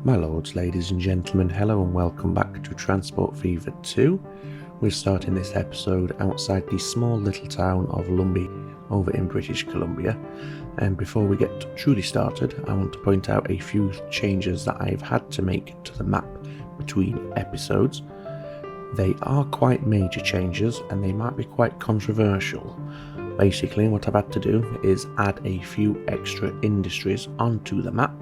My lords, ladies and gentlemen, hello and welcome back to Transport Fever 2. We're starting this episode outside the small little town of Lumbee over in British Columbia. And before we get truly started, I want to point out a few changes that I've had to make to the map between episodes. They are quite major changes and they might be quite controversial. Basically, what I've had to do is add a few extra industries onto the map,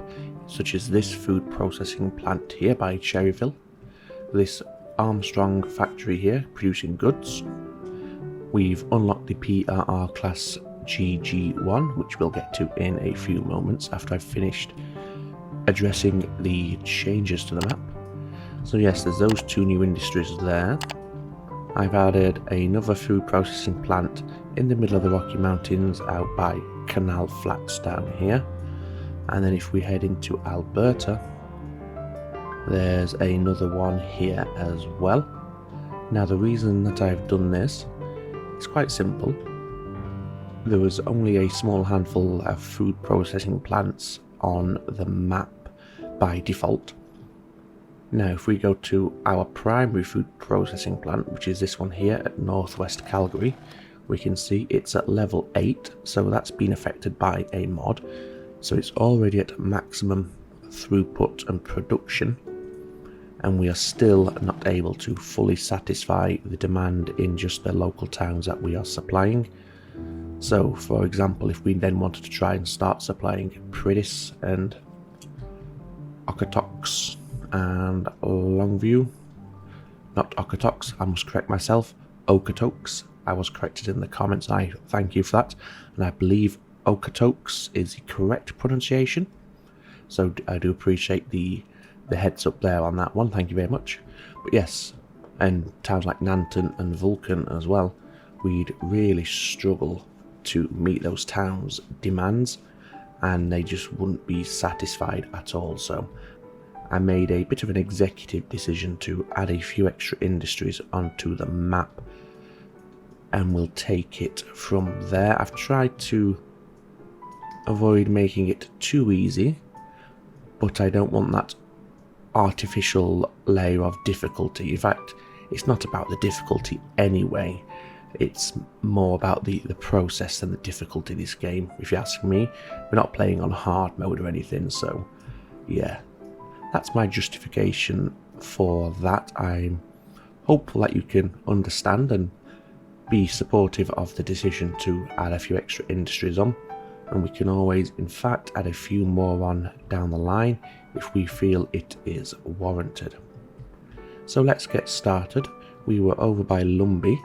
such as this food processing plant here by CHERRYVILLE, this Armstrong factory here producing goods. We've unlocked the PRR class GG1, which we'll get to in a few moments after I've finished addressing the changes to the map. So yes, there's those two new industries there. I've added another food processing plant in the middle of the Rocky Mountains out by Canal Flats down here. And then if we head into Alberta, there's another one here as well. Now the reason that I've done this is quite simple. There was only a small handful of food processing plants on the map by default. Now if we go to our primary food processing plant, which is this one here at Northwest Calgary, we can see it's at level 8, so that's been affected by a mod. So it's already at maximum throughput and production, and we are still not able to fully satisfy the demand in just the local towns that we are supplying. So for example, if we then wanted to try and start supplying Priddis and Okotoks and Longview, not Okotoks, I must correct myself, Okotoks, I was corrected in the comments, I thank you for that, and I believe Okotoks is the correct pronunciation, so I do appreciate the heads up there on that one, thank you very much. But yes, and towns like Nanton and Vulcan as well, we'd really struggle to meet those towns' demands and they just wouldn't be satisfied at all. So I made a bit of an executive decision to add a few extra industries onto the map, and we'll take it from there. I've tried to avoid making it too easy, but I don't want that artificial layer of difficulty. In fact, it's not about the difficulty anyway, it's more about the process than the difficulty of this game, if you ask me. We're not playing on hard mode or anything, so yeah, that's my justification for that. I'm hopeful that you can understand and be supportive of the decision to add a few extra industries on, and we can always in fact add a few more on down the line if we feel it is warranted. So let's get started. We were over by Lumbee.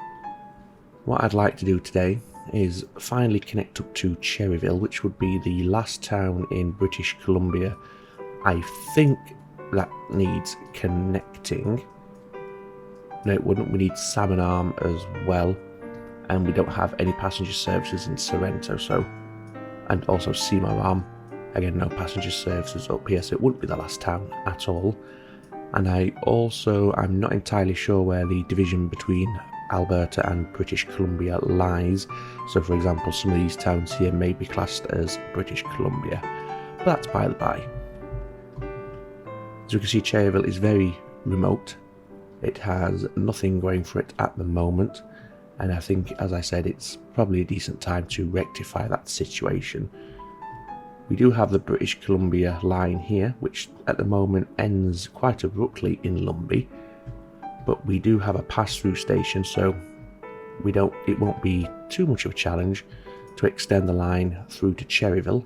What I'd like to do today is finally connect up to CHERRYVILLE, which would be the last town in British Columbia I think that needs connecting. No, it wouldn't. We need Salmon Arm as well, and we don't have any passenger services in Sorrento, so, and also Seymour Arm, again no passenger services up here, so it wouldn't be the last town at all. And I'm not entirely sure where the division between Alberta and British Columbia lies, so for example some of these towns here may be classed as British Columbia, but that's by the by. As you can see, CHERRYVILLE is very remote. It has nothing going for it at the moment, and I think, as I said, it's probably a decent time to rectify that situation. We do have the British Columbia line here, which at the moment ends quite abruptly in Lumbee, but we do have a pass-through station, so it won't be too much of a challenge to extend the line through to CHERRYVILLE.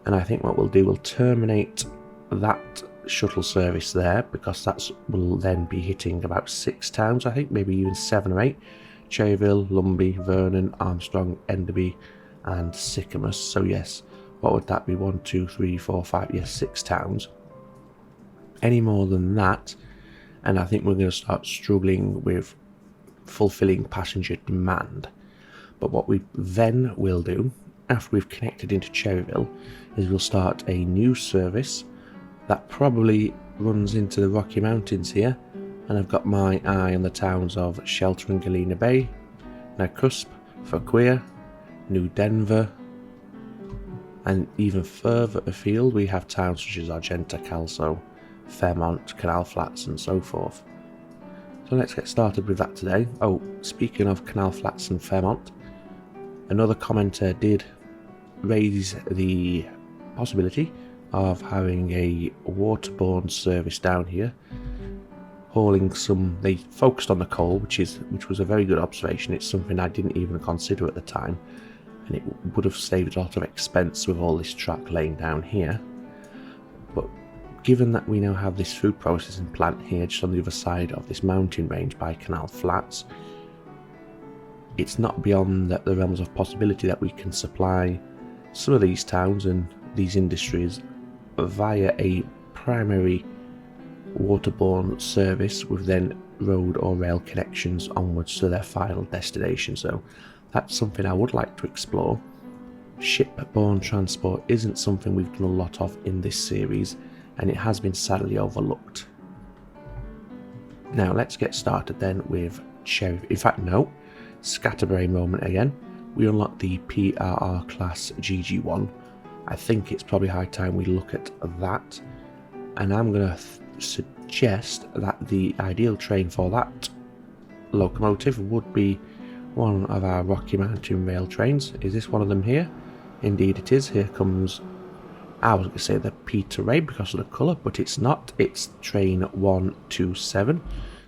And I think what we'll do, we'll terminate that shuttle service there, because that will then be hitting about 6 towns, I think, maybe even 7 or 8. CHERRYVILLE, Lumbee, Vernon, Armstrong, Enderby and Sycamus. So yes, what would that be? 1, 2, 3, 4, 5, yes, 6 towns. Any more than that and I think we're going to start struggling with fulfilling passenger demand. But what we then will do, after we've connected into CHERRYVILLE, is we'll start a new service that probably runs into the Rocky Mountains here, and I've got my eye on the towns of Shelter and Galena Bay, Nakusp, Fauquier, New Denver, And even further afield we have towns such as Argenta, Calso, Fairmont, Canal Flats and so forth. So let's get started with that today. Oh, speaking of Canal Flats and Fairmont, another commenter did raise the possibility of having a waterborne service down here, hauling some. They focused on the coal, which was a very good observation. It's something I didn't even consider at the time, and it would have saved a lot of expense with all this track laying down here. But given that we now have this food processing plant here just on the other side of this mountain range by Canal Flats, it's not beyond the realms of possibility that we can supply some of these towns and these industries via a primary waterborne service with then road or rail connections onwards to their final destination. So that's something I would like to explore. Shipborne transport isn't something we've done a lot of in this series, and it has been sadly overlooked. Now let's get started then with Scatterbrain moment again. We unlock the PRR class GG1. I think it's probably high time we look at that, and I'm going to suggest that the ideal train for that locomotive would be one of our Rocky Mountain rail trains. Is this one of them here? Indeed it is. Here comes, I was going to say the Peter Ray because of the colour, but it's not. It's train 127.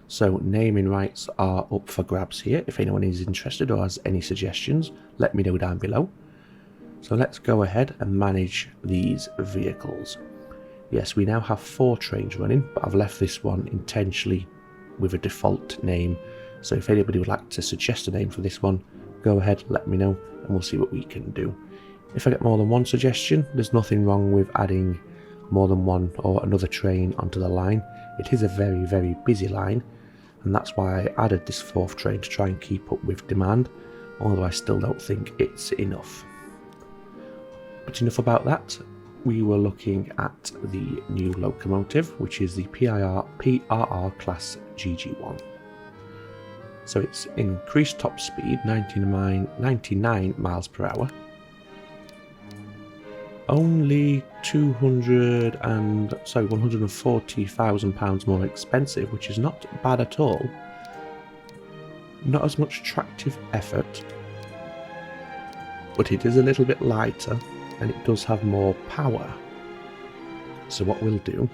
So naming rights are up for grabs here. If anyone is interested or has any suggestions, let me know down below. So let's go ahead and manage these vehicles. Yes, we now have 4 trains running, but I've left this one intentionally with a default name. So if anybody would like to suggest a name for this one, go ahead, let me know, and we'll see what we can do. If I get more than one suggestion, there's nothing wrong with adding more than one or another train onto the line. It is a very, very busy line, and that's why I added this 4th train to try and keep up with demand, although I still don't think it's enough. But enough about that. We were looking at the new locomotive, which is the PRR class GG1. So it's increased top speed, 99 miles per hour. Only £140,000 more expensive, which is not bad at all. Not as much tractive effort, but it is a little bit lighter, and it does have more power. So what we'll do,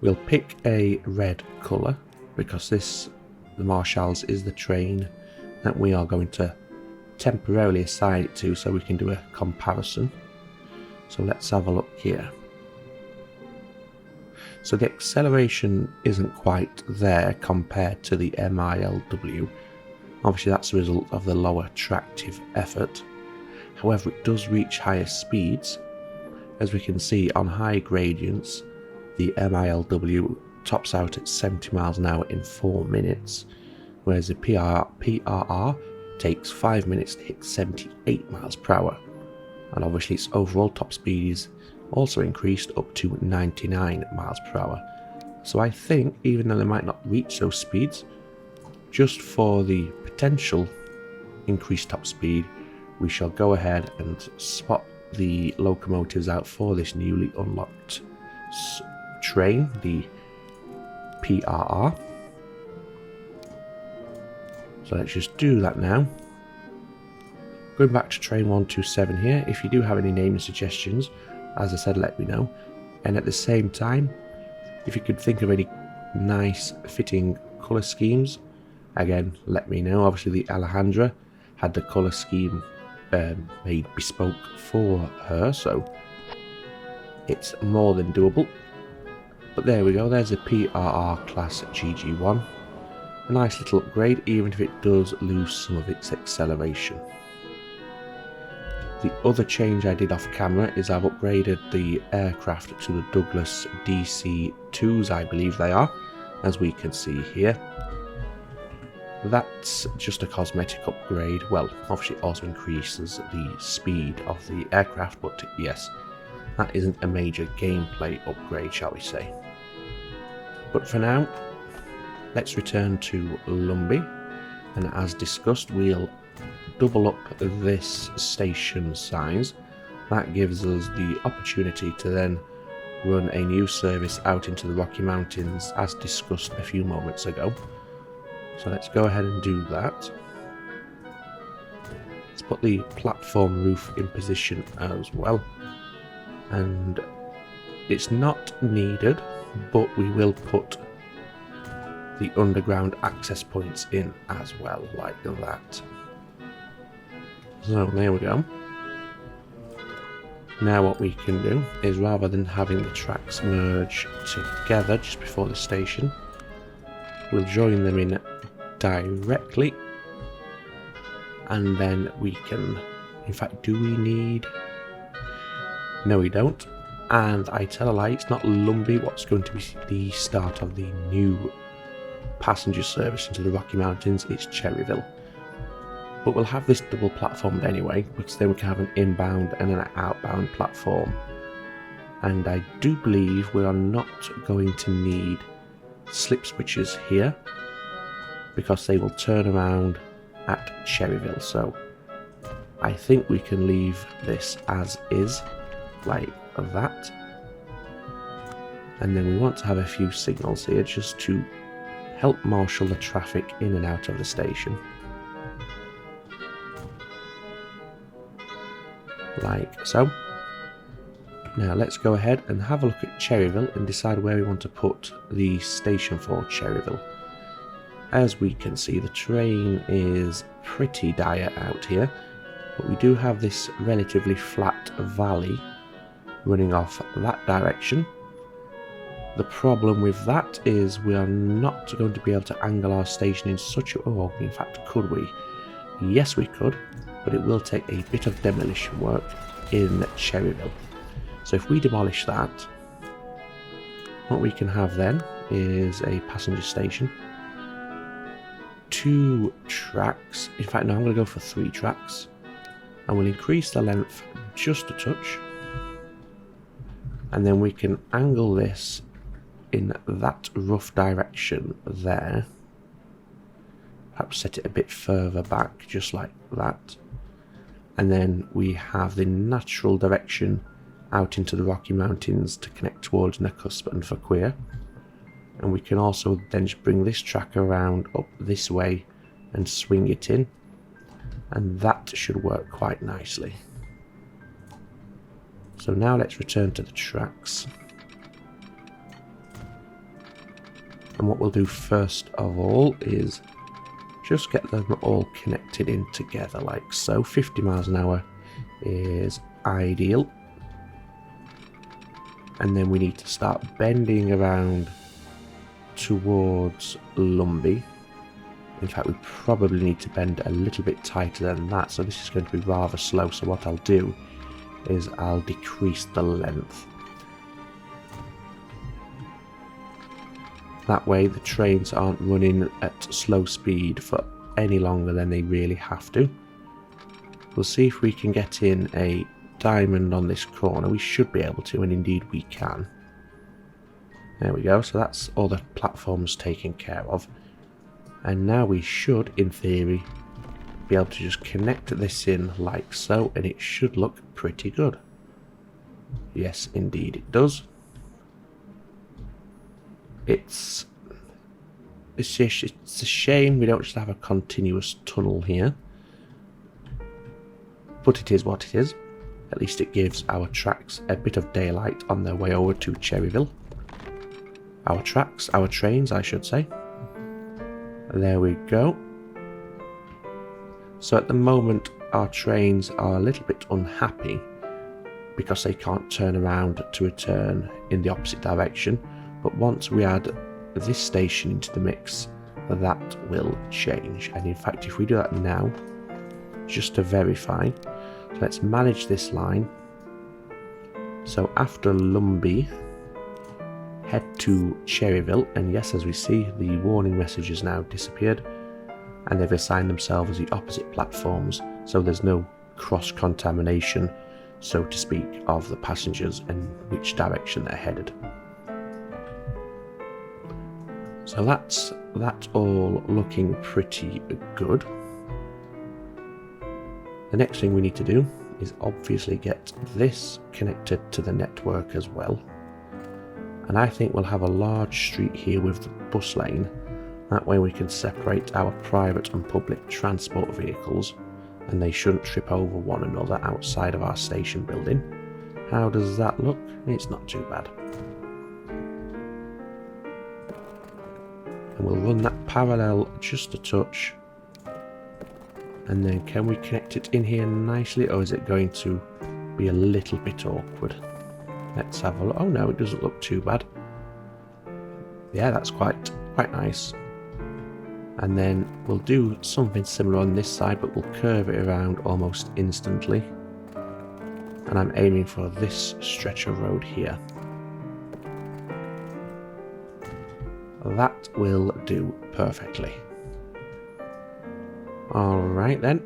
we'll pick a red colour, because the Marshalls is the train that we are going to temporarily assign it to, so we can do a comparison. So let's have a look here. So the acceleration isn't quite there compared to the MILW. Obviously that's a result of the lower tractive effort. However, it does reach higher speeds. As we can see on high gradients, the MILW tops out at 70 miles an hour in 4 minutes, whereas the PRR takes 5 minutes to hit 78 miles per hour. And obviously its overall top speed is also increased up to 99 miles per hour. So I think, even though they might not reach those speeds, just for the potential increased top speed, we shall go ahead and swap the locomotives out for this newly unlocked train, the PRR. So let's just do that now. Going back to train 127 here, if you do have any naming suggestions, as I said, let me know. And at the same time, if you could think of any nice fitting colour schemes, again, let me know. Obviously the Alejandra had the colour scheme made bespoke for her, so it's more than doable. But there we go, there's a PRR class GG1. A nice little upgrade, even if it does lose some of its acceleration. The other change I did off camera is I've upgraded the aircraft to the Douglas DC-2s, I believe they are, as we can see here. That's just a cosmetic upgrade. Well, obviously it also increases the speed of the aircraft, but yes, that isn't a major gameplay upgrade, shall we say. But for now, let's return to Lumby, and as discussed, we'll double up this station size That gives us the opportunity to then run a new service out into the Rocky Mountains as discussed a few moments ago. So let's go ahead and do that. Let's put the platform roof in position as well. And it's not needed, but we will put the underground access points in as well, like that. So there we go. Now what we can do is, rather than having the tracks merge together just before the station, we'll join them in directly, and then we can, in fact, do we need... No, we don't. And I tell a lie, it's not Lumbee what's going to be the start of the new passenger service into the Rocky Mountains, it's Cherryville. But we'll have this double platformed anyway, because then we can have an inbound and an outbound platform. And I do believe we are not going to need slip switches here, because they will turn around at Cherryville. So I think we can leave this as is, like that. And then we want to have a few signals here just to help marshal the traffic in and out of the station. Like so. Now let's go ahead and have a look at Cherryville and decide where we want to put the station for Cherryville. As we can see, the terrain is pretty dire out here, but we do have this relatively flat valley running off that direction. The problem with that is we are not going to be able to angle our station in such a... Oh, in fact, could we? Yes, we could, but it will take a bit of demolition work in Cherryville. So if we demolish that, what we can have then is a passenger station, 2 tracks. In fact, no, I'm going to go for 3 tracks, and we'll increase the length just a touch, and then we can angle this in that rough direction there. Perhaps set it a bit further back, just like that. And then we have the natural direction out into the Rocky Mountains to connect towards Nakusp and Fauquier. And we can also then just bring this track around up this way and swing it in. And that should work quite nicely. So now let's return to the tracks. And what we'll do first of all is just get them all connected in together like so. 50 miles an hour is ideal. And then we need to start bending around towards Lumbee. In fact, we probably need to bend a little bit tighter than that, so this is going to be rather slow. So what I'll do is I'll decrease the length. That way the trains aren't running at slow speed for any longer than they really have to. We'll see if we can get in a diamond on this corner. We should be able to, and indeed we can. There we go, so that's all the platforms taken care of. And now we should, in theory, be able to just connect this in like so, and it should look pretty good. Yes, indeed it does. It's a shame we don't just have a continuous tunnel here, but it is what it is. At least it gives our tracks a bit of daylight on their way over to Cherryville. Our tracks, our trains I should say. There we go. So at the moment our trains are a little bit unhappy because they can't turn around to return in the opposite direction. But once we add this station into the mix, that will change. And in fact, if we do that now, just to verify, so let's manage this line. So after Lumbee, head to Cherryville, and yes, as we see, the warning message has now disappeared, and they've assigned themselves as the opposite platforms, so there's no cross-contamination, so to speak, of the passengers and which direction they're headed. So that's all looking pretty good. The next thing we need to do is obviously get this connected to the network as well. And I think we'll have a large street here with the bus lane. That way we can separate our private and public transport vehicles, and they shouldn't trip over one another outside of our station building. How does that look? It's not too bad. And we'll run that parallel just a touch. And then can we connect it in here nicely, or is it going to be a little bit awkward? Let's have a look. Oh no, it doesn't look too bad. Yeah, that's quite nice. And then we'll do something similar on this side, but we'll curve it around almost instantly. And I'm aiming for this stretch of road here. That will do perfectly. Alright then.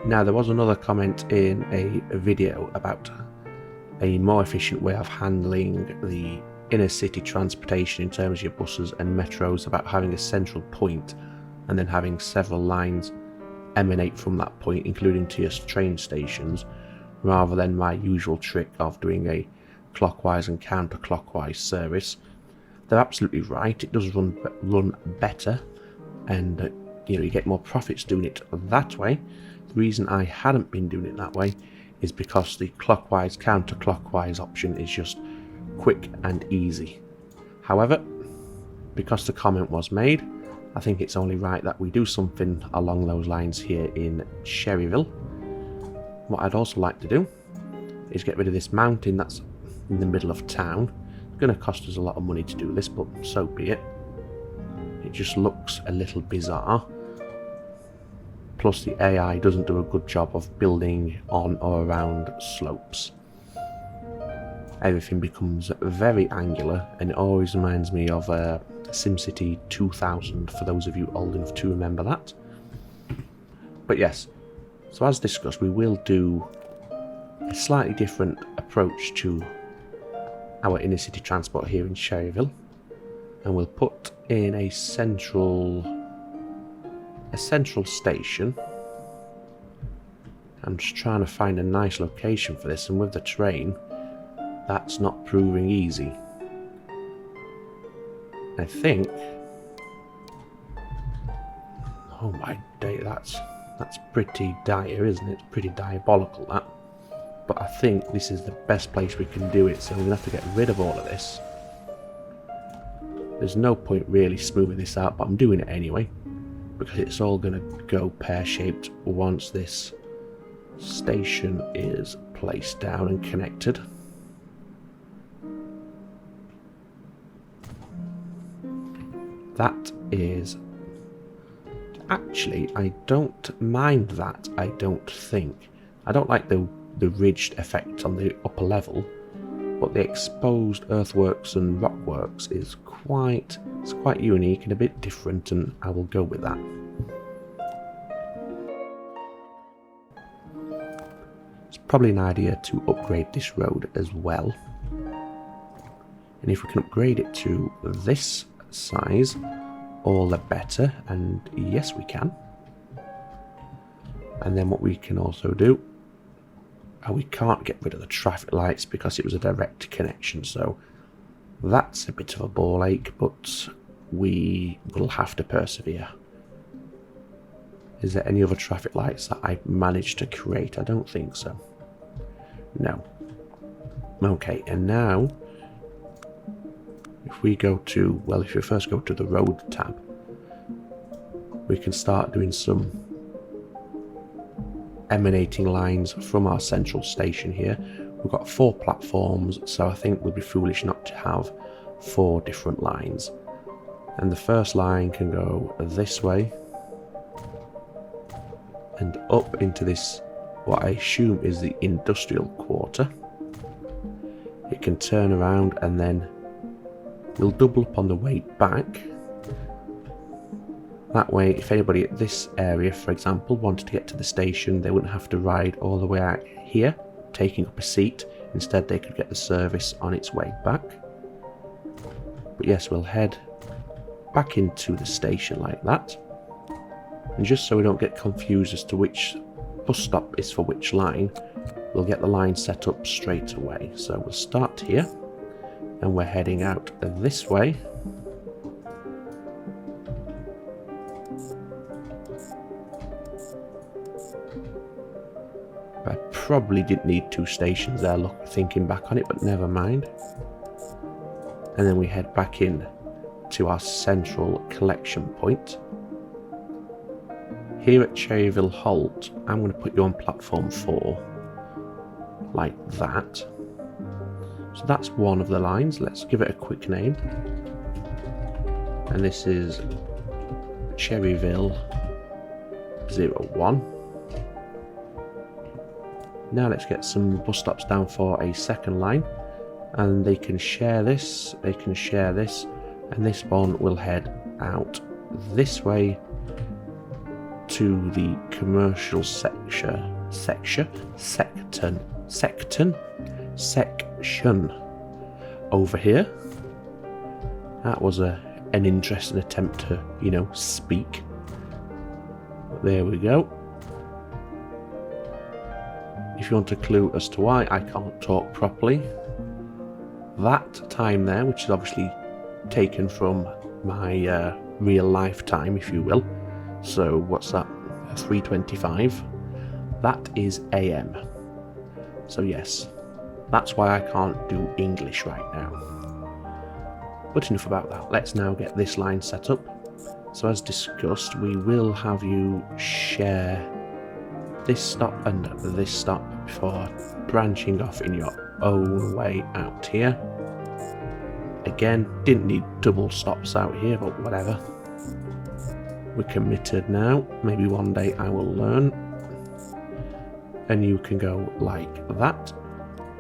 Now there was another comment in a video about a more efficient way of handling the inner city transportation in terms of your buses and metros, about having a central point and then having several lines emanate from that point, including to your train stations, rather than my usual trick of doing a clockwise and counterclockwise service. They're absolutely right, it does run better, and you get more profits doing it that way. The reason I hadn't been doing it that way is because the clockwise counterclockwise option is just quick and easy. However, because the comment was made, I think it's only right that we do something along those lines here in Cherryville. What I'd also like to do is get rid of this mountain that's in the middle of town. It's going to cost us a lot of money to do this, but so be it. It just looks a little bizarre. Plus the AI doesn't do a good job of building on or around slopes. Everything becomes very angular, and it always reminds me of SimCity 2000, for those of you old enough to remember that. But yes, so as discussed, we will do a slightly different approach to our inner city transport here in Cherryville, and we'll put in a central station. I'm just trying to find a nice location for this, and with the train, that's not proving easy. I think, oh my day, that's pretty dire, isn't it? Pretty diabolical, that. But I think this is the best place we can do it, so we're going to have to get rid of all of this. There's no point really smoothing this out, but I'm doing it anyway, because it's all going to go pear-shaped once this station is placed down and connected. That is... Actually, I don't mind that, I don't think. I don't like the ridged effect on the upper level, but the exposed earthworks and rockworks is quite unique and a bit different, and I will go with that. It's probably an idea to upgrade this road as well. And if we can upgrade it to this size, all the better, and yes we can. And then what we can also do, we can't get rid of the traffic lights because it was a direct connection, so that's a bit of a ball ache, but we will have to persevere. Is there any other traffic lights that I managed to create? I don't think so. No. Okay, and now if we go to, well, if we first go to the road tab, we can start doing some emanating lines from our central station here. We've got 4 platforms, so I think we'd be foolish not to have 4 different lines. And the first line can go this way and up into this, what I assume is the industrial quarter. It can turn around and then we'll double up on the way back. That way, if anybody at this area, for example, wanted to get to the station, they wouldn't have to ride all the way out here, taking up a seat. Instead, they could get the service on its way back. But yes, we'll head back into the station like that. And just so we don't get confused as to which bus stop is for which line, we'll get the line set up straight away. So we'll start here, and we're heading out this way. I probably didn't need 2 stations there, thinking back on it, but never mind. And then we head back in to our central collection point. Here at Cherryville Halt, I'm going to put you on platform 4, like that. So that's one of the lines. Let's give it a quick name. And this is Cherryville 01. Now let's get some bus stops down for a second line, and they can share this, they can share this, and this one will head out this way to the commercial section over here. That was an interesting attempt to, you know, speak. There we go. If you want a clue as to why I can't talk properly, that time there, which is obviously taken from my real life time, if you will. So what's that? 3:25. That is AM. So yes, that's why I can't do English right now. But enough about that. Let's now get this line set up. So as discussed, we will have you share this stop and this stop before branching off in your own way out here. Again, didn't need double stops out here, but whatever. We're committed now. Maybe one day I will learn. And you can go like that.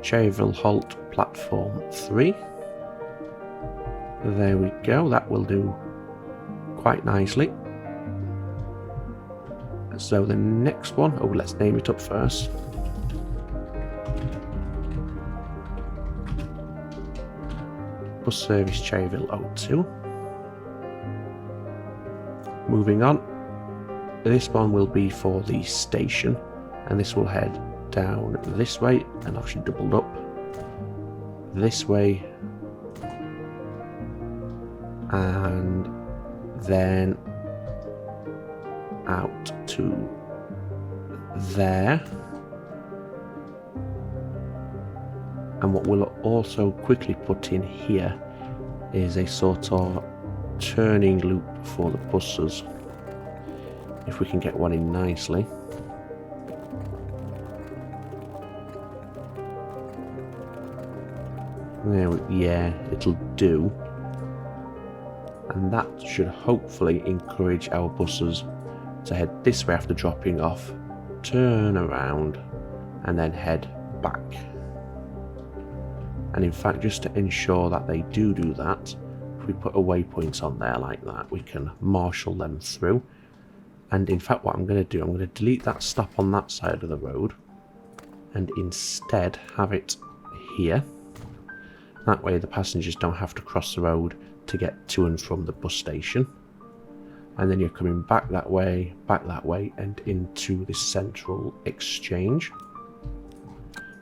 Cherryville Halt platform 3. There we go. That will do quite nicely. So the next one, oh, let's name it up first. Bus service Cherryville 02. Moving on, this one will be for the station, and this will head down this way, and obviously doubled up this way, and then out to there. And what we'll also quickly put in here is a sort of turning loop for the buses, if we can get one in nicely. There yeah, it'll do. And that should hopefully encourage our buses to head this way after dropping off, turn around, and then head back. And in fact, just to ensure that they do that, if we put a waypoint on there like that, we can marshal them through. And in fact, what I'm going to do, I'm going to delete that stop on that side of the road and instead have it here. That way the passengers don't have to cross the road to get to and from the bus station. And then you're coming back that way, and into this central exchange.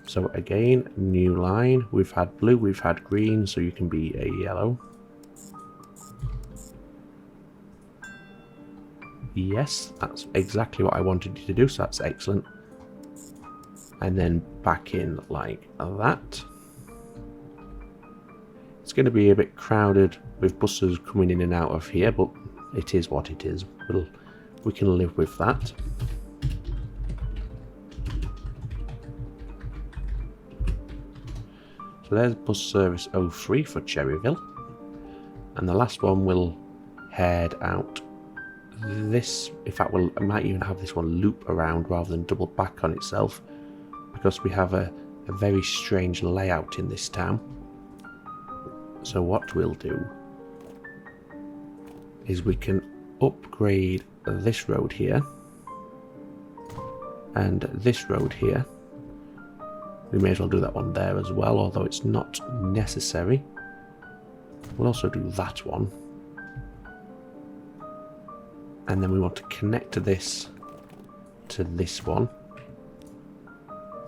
So again, new line. We've had blue, we've had green, so you can be a yellow. Yes, that's exactly what I wanted you to do, so that's excellent. And then back in like that. It's going to be a bit crowded with buses coming in and out of here, but it is what it is. We can live with that. So there's bus service 03 for Cherryville. And the last one will head out this. In fact, I might even have this one loop around rather than double back on itself, because we have a very strange layout in this town. So what we'll do is we can upgrade this road here and this road here. We may as well do that one there as well, although it's not necessary. We'll also do that one. And then we want to connect this to this one.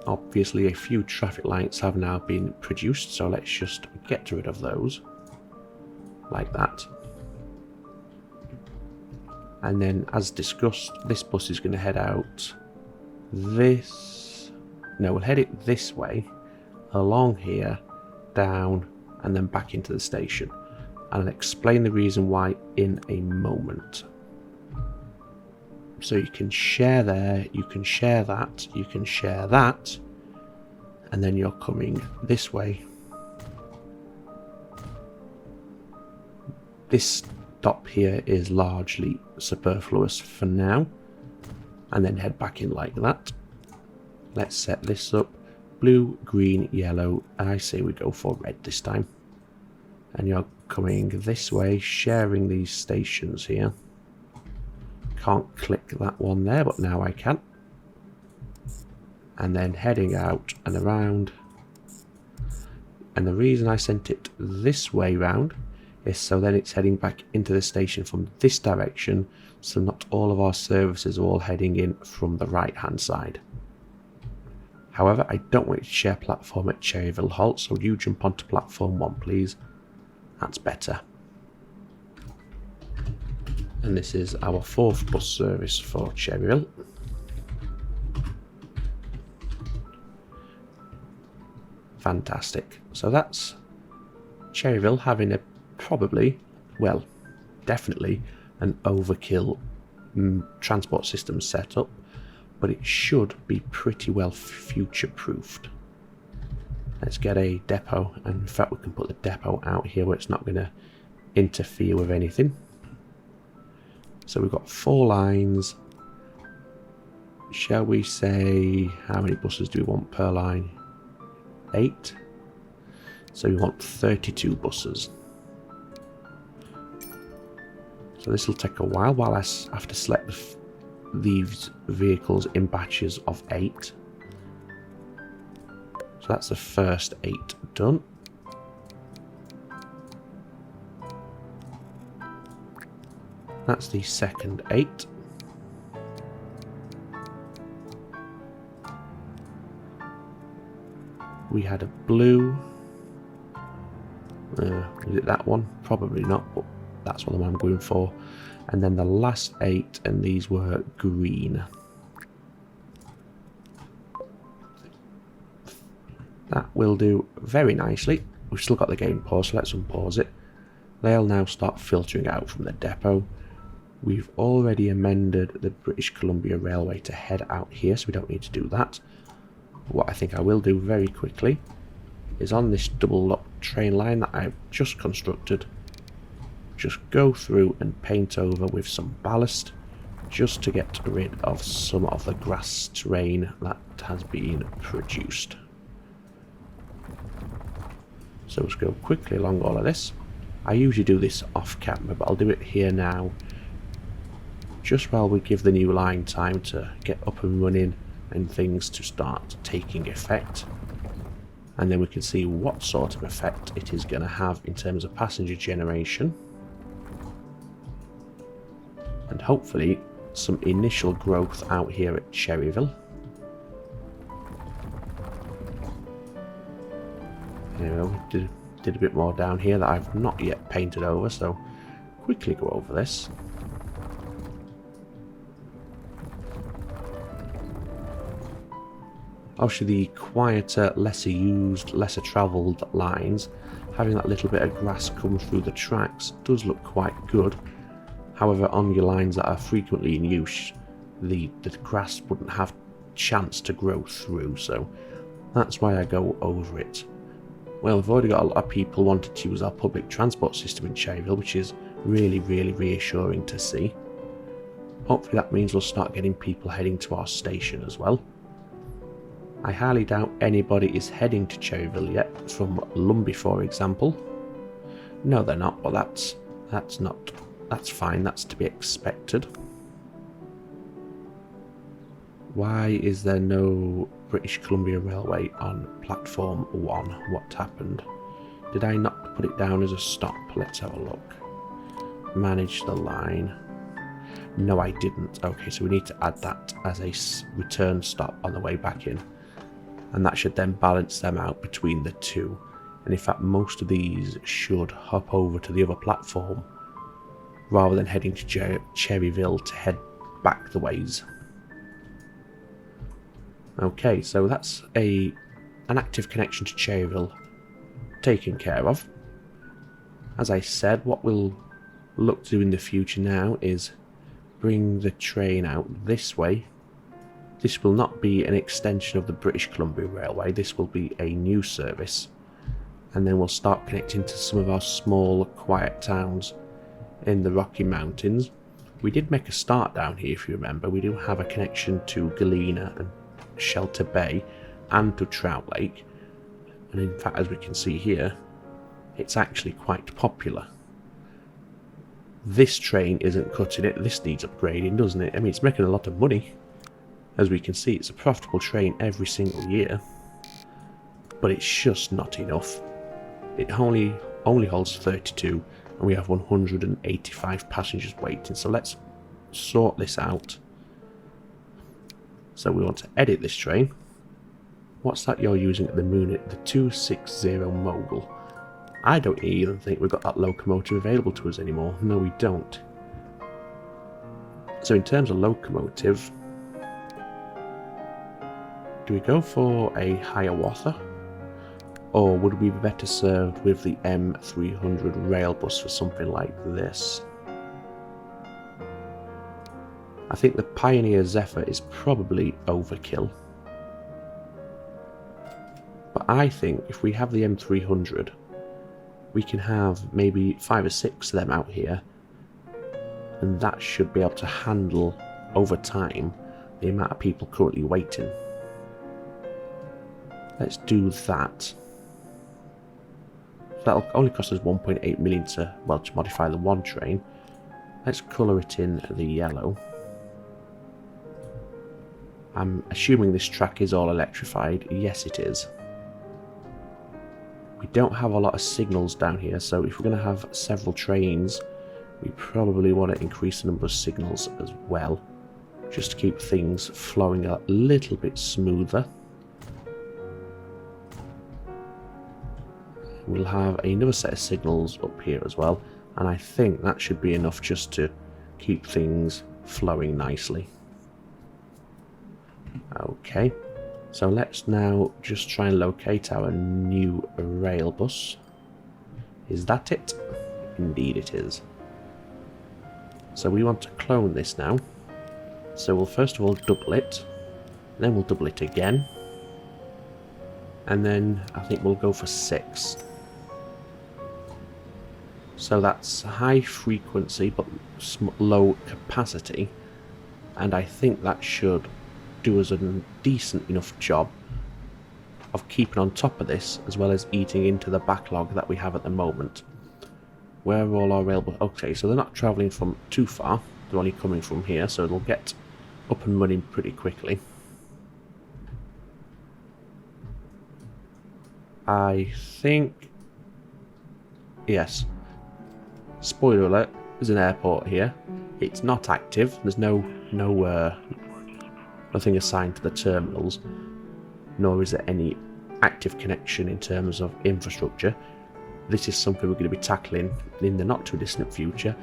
Obviously a few traffic lights have now been produced, so let's just get rid of those. Like that. And then, as discussed, this bus is going to head out this... No, we'll head it this way, along here, down, and then back into the station. And I'll explain the reason why in a moment. So you can share there, you can share that, you can share that, and then you're coming this way. This stop here is largely superfluous for now, and then head back in like that. Let's set this up. Blue, green, yellow. I say we go for red this time. And you're coming this way, sharing these stations here. Can't click that one there, but now I can. And then heading out and around. And the reason I sent it this way round is so then it's heading back into the station from this direction, so not all of our services are all heading in from the right hand side. However, I don't want you to share platform at Cherryville Halt, so you jump onto platform 1 please. That's better. And this is our 4th bus service for Cherryville. Fantastic. So that's Cherryville having a probably, well, definitely an overkill transport system set up, but it should be pretty well future-proofed. Let's get a depot, and in fact we can put the depot out here where it's not going to interfere with anything. So we've got 4 lines. Shall we say, how many buses do we want per line? 8. So we want 32 buses. So this will take a while I have to select these vehicles in batches of 8. So that's the first 8 done. That's the second 8. We had a blue. Is it that one? Probably not, but that's what I'm going for. And then the last 8, and these were green. That will do very nicely. We've still got the game paused, so let's unpause it. They'll now start filtering out from the depot. We've already amended the British Columbia Railway to head out here, so we don't need to do that. What I think I will do very quickly is on this double lock train line that I've just constructed, just go through and paint over with some ballast just to get rid of some of the grass terrain that has been produced. So let's go quickly along all of this. I usually do this off camera, but I'll do it here now, just while we give the new line time to get up and running and things to start taking effect. And then we can see what sort of effect it is going to have in terms of passenger generation. And hopefully some initial growth out here at Cherryville. Anyway, we did a bit more down here that I've not yet painted over, so quickly go over this. Obviously the quieter, lesser used, lesser travelled lines, having that little bit of grass come through the tracks does look quite good. However, on your lines that are frequently in use, the grass wouldn't have chance to grow through, so that's why I go over it. Well, we've already got a lot of people wanting to use our public transport system in Cherryville, which is really, really reassuring to see. Hopefully that means we'll start getting people heading to our station as well. I highly doubt anybody is heading to Cherryville yet, from Lumby for example. No, they're not, but that's fine, that's to be expected. Why is there no British Columbia Railway on platform 1? What happened? Did I not put it down as a stop? Let's have a look. Manage the line. No, I didn't. Okay, so we need to add that as a return stop on the way back in. and that should then balance them out between the two. And in fact, most of these should hop over to the other platform rather than heading to Cherryville to head back the ways. Okay, so that's an active connection to Cherryville taken care of. As I said, what we'll look to do in the future now is bring the train out this way. This will not be an extension of the British Columbia Railway, this will be a new service. And then we'll start connecting to some of our small, quiet towns in the Rocky Mountains. We did make a start down here, if you remember. We do have a connection to Galena and Shelter Bay and to Trout Lake. And in fact, as we can see here, it's actually quite popular. This train isn't cutting it. This needs upgrading, doesn't it? I mean, it's making a lot of money. As we can see, it's a profitable train every single year. But it's just not enough. It only holds 32, and we have 185 passengers waiting. So let's sort this out. So we want to edit this train. What's that you're using at the minute? The 260 Mogul. I don't even think we've got that locomotive available to us anymore. No, we don't. So in terms of locomotive, do we go for a Hiawatha? Or would we be better served with the M300 rail bus for something like this? I think the Pioneer Zephyr is probably overkill. But I think if we have the M300, we can have maybe 5 or 6 of them out here. And that should be able to handle, over time, the amount of people currently waiting. Let's do that. That'll only cost us 1.8 million to modify the one train. Let's colour it in the yellow. I'm assuming this track is all electrified. Yes, it is. We don't have a lot of signals down here, so if we're going to have several trains, we probably want to increase the number of signals as well, just to keep things flowing a little bit smoother. We'll have another set of signals up here as well, and I think that should be enough just to keep things flowing nicely. Okay, so let's now just try and locate our new rail bus. Is that it? Indeed it is. So we want to clone this now. So we'll first of all double it, then we'll double it again, and then I think we'll go for 6. So that's high frequency but low capacity, and I think that should do us a decent enough job of keeping on top of this, as well as eating into the backlog that we have at the moment. Where are all our railways? Okay, so they're not travelling from too far, they're only coming from here, so it'll get up and running pretty quickly. I think, yes, spoiler alert, there's an airport here. It's not active, there's nothing assigned to the terminals, nor is there any active connection in terms of infrastructure. This is something we're going to be tackling in the not too distant future.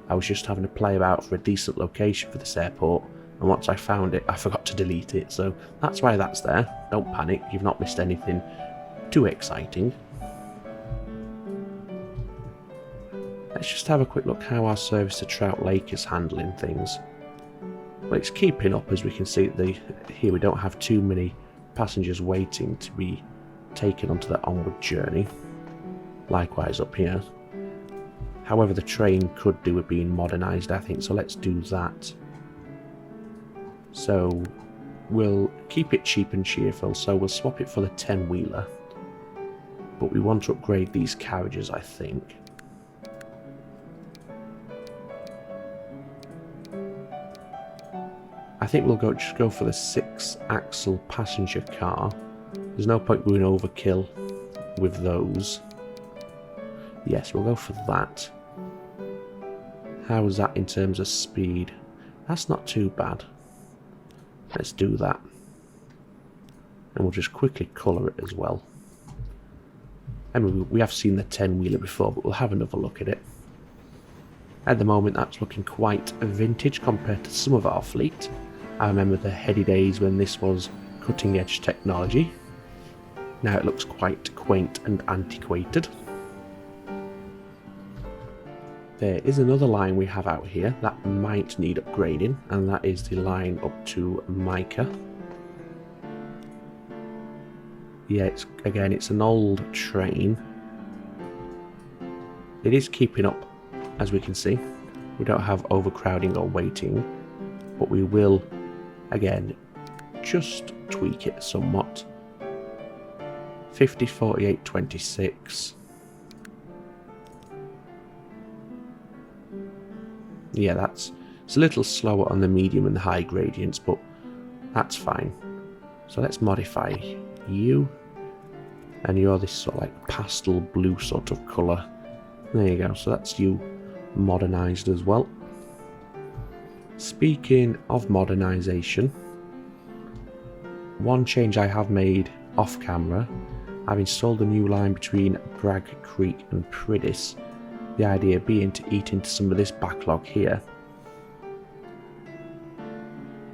I was just having to play about for a decent location for this airport, and once I found it I forgot to delete it, so that's why that's there. Don't panic, you've not missed anything too exciting. Let's just have a quick look how our service to Trout Lake is handling things. Well, it's keeping up, as we can see. Here we don't have too many passengers waiting to be taken onto the onward journey. Likewise up here. However, the train could do with being modernised, I think, so let's do that. So we'll keep it cheap and cheerful, so we'll swap it for the 10-wheeler. But we want to upgrade these carriages, I think. I think we'll just go for the 6-axle passenger car. There's no point going overkill with those. Yes, we'll go for that. How is that in terms of speed? That's not too bad. Let's do that. And we'll just quickly colour it as well. I mean, we have seen the 10-wheeler before, but we'll have another look at it. At the moment, that's looking quite vintage compared to some of our fleet. I remember the heady days when this was cutting-edge technology. Now it looks quite quaint and antiquated. There is another line we have out here that might need upgrading, and that is the line up to Mica. Yeah, it's an old train. It is keeping up, as we can see. We don't have overcrowding or waiting, but we will, again, just tweak it somewhat. 50, 48, 26. Yeah, it's a little slower on the medium and the high gradients, but that's fine. So let's modify you, and you're this sort of like pastel blue sort of colour. There you go, so that's you modernised as well. Speaking of modernisation, one change I have made off camera, I've installed a new line between Bragg Creek and Priddis. The idea being to eat into some of this backlog here.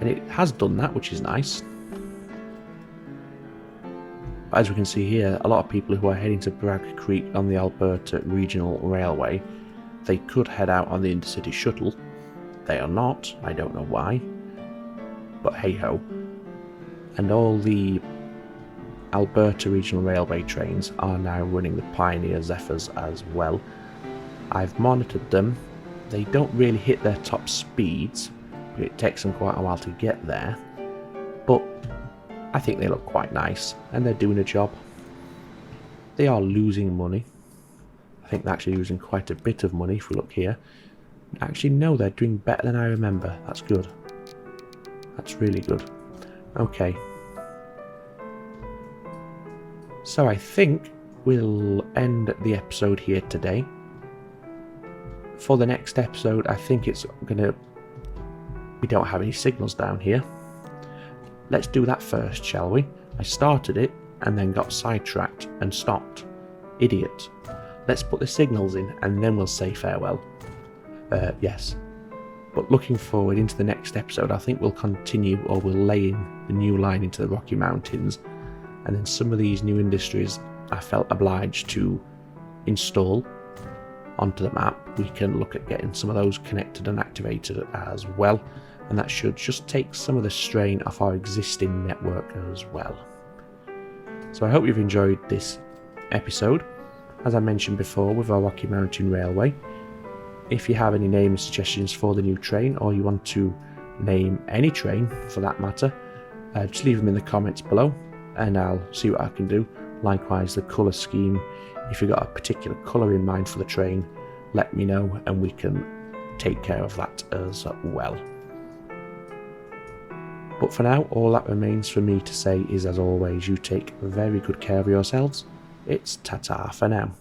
And it has done that, which is nice. But as we can see here, a lot of people who are heading to Bragg Creek on the Alberta Regional Railway, they could head out on the Intercity Shuttle. They are not, I don't know why. But hey ho. And all the Alberta Regional Railway trains are now running the Pioneer Zephyrs as well. I've monitored them. They don't really hit their top speeds, but it takes them quite a while to get there. But I think they look quite nice, and they're doing a job. They are losing money. I think they're actually losing quite a bit of money if we look here. Actually, no, they're doing better than I remember. That's good. That's really good. Okay. So I think we'll end the episode here today. For the next episode, I think it's gonna... We don't have any signals down here. Let's do that first, shall we? I started it and then got sidetracked and stopped. Idiot. Let's put the signals in and then we'll say farewell. Yes. But looking forward into the next episode, I think we'll continue, or we'll lay in the new line into the Rocky Mountains. And then some of these new industries I felt obliged to install onto the map. We can look at getting some of those connected and activated as well, and that should just take some of the strain off our existing network as well. So I hope you've enjoyed this episode. As I mentioned before with our Rocky Mountain Railway, if you have any name suggestions for the new train, or you want to name any train for that matter, just leave them in the comments below and I'll see what I can do. Likewise, the colour scheme, if you've got a particular colour in mind for the train, let me know and we can take care of that as well. But for now, all that remains for me to say is, as always, you take very good care of yourselves. It's ta-ta for now.